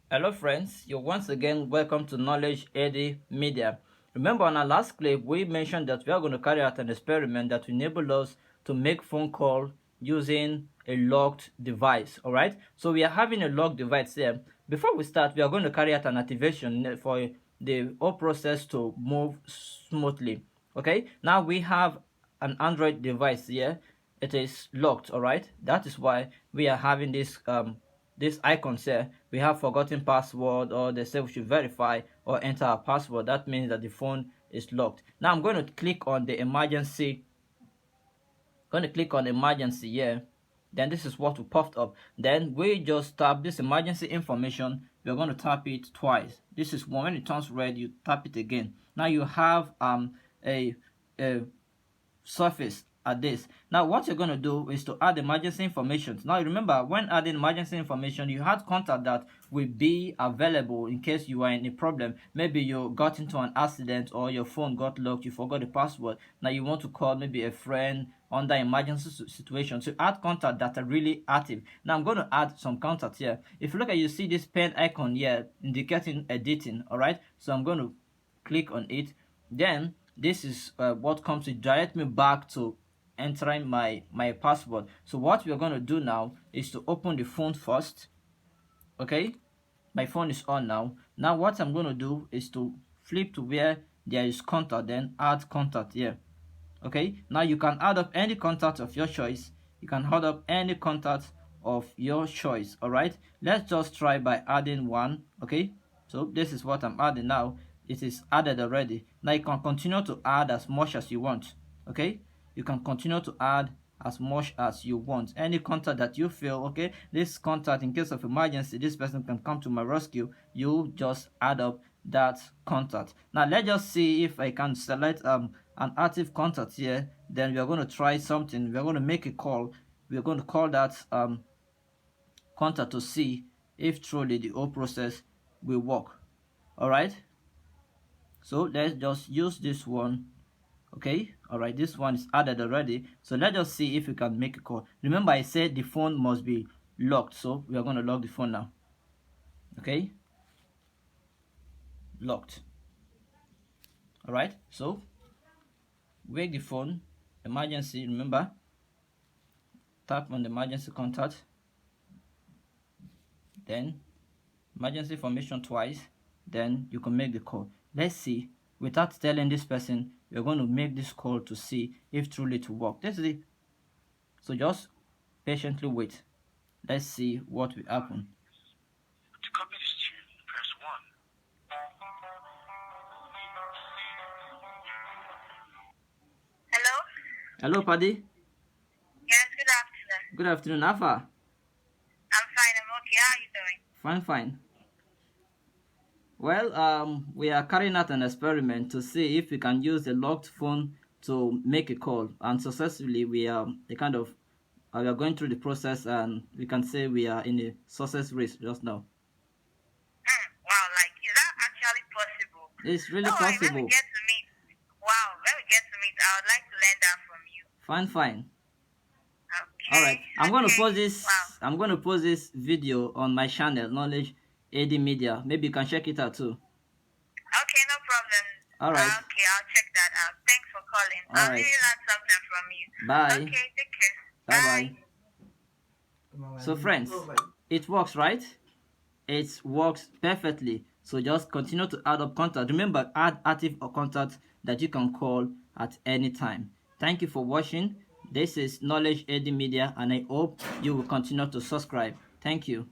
Hello friends, you're once again welcome to Knowledge AD Media. Remember on our last clip we mentioned that we are going to carry out an experiment that will enable us to make phone call using a locked device. Alright, so we are having a locked device here. Before we start, we are going to carry out an activation for the whole process to move smoothly. Okay, now we have an Android device here. It is locked. Alright, that is why we are having this icons here. We have forgotten password, or they say we should verify or enter our password. That means that the phone is locked. Now I'm going to click on the emergency. Here. Then this is what will pop up. Then we just tap this emergency information. We're going to tap it twice. This is when it turns red, you tap it again. Now you have a surface at this. Now what you're going to do is to add emergency information. Now remember, when adding emergency information, you had contact that will be available in case you are in a problem. Maybe you got into an accident or your phone got locked, you forgot the password. Now you want to call maybe a friend under emergency situation. So add contact that are really active. Now I'm going to add some contacts here. If you look at, you see this pen icon here indicating editing. All right, so I'm going to click on it. Then this is what comes to direct me back to entering my password. So what we're going to do now is to open the phone first. Okay, my phone is on now. Now what I'm going to do is to flip to where there is contact, then add contact here. Okay, now you can add up any contact of your choice. You can add up any contact of your choice. All right, let's just try by adding one. Okay, so this is what I'm adding now. It is added already. Now you can continue to add as much as you want. Okay, you can continue to add as much as you want. Any contact that you feel, okay, this contact, in case of emergency, this person can come to my rescue, you just add up that contact. Now let's just see if I can select an active contact here. Then we are going to try something. We are going to make a call. We are going to call that contact to see if truly the whole process will work. All right, so let's just use this one. Okay, all right, this one is added already. So let's just see if we can make a call. Remember, I said the phone must be locked, so we are going to lock the phone now. Okay, locked. All right, so wake the phone, emergency. Remember, tap on the emergency contact, then emergency information twice, then you can make the call. Let's see, without telling this person, we're going to make this call to see if truly it will work. This is it. So just patiently wait. Let's see what will happen. To copy this tune, press 1. Hello? Hello, Paddy. Yes, good afternoon. Good afternoon, Alpha. I'm fine, I'm okay. How are you doing? Fine, fine. Well, we are carrying out an experiment to see if we can use the locked phone to make a call, and successfully we are we are going through the process, and we can say we are in a success race just now. Wow, like, is that actually possible? It's really Don't worry, when we possible. get to meet, wow, when we get to meet, I would like to learn that from you. Fine, fine. Okay. All right, I'm going to post this. Wow. I'm going to post this video on my channel, Knowledge AD Media. Maybe you can check it out too. Okay, no problem. All right. Okay, I'll check that out. Thanks for calling. All I'll right. really learn something from you. Bye. Okay, take care. Bye bye. So friends, it works, right? It works perfectly. So just continue to add up contact. Remember, add active or contact that you can call at any time. Thank you for watching. This is Knowledge AD Media, and I hope you will continue to subscribe. Thank you.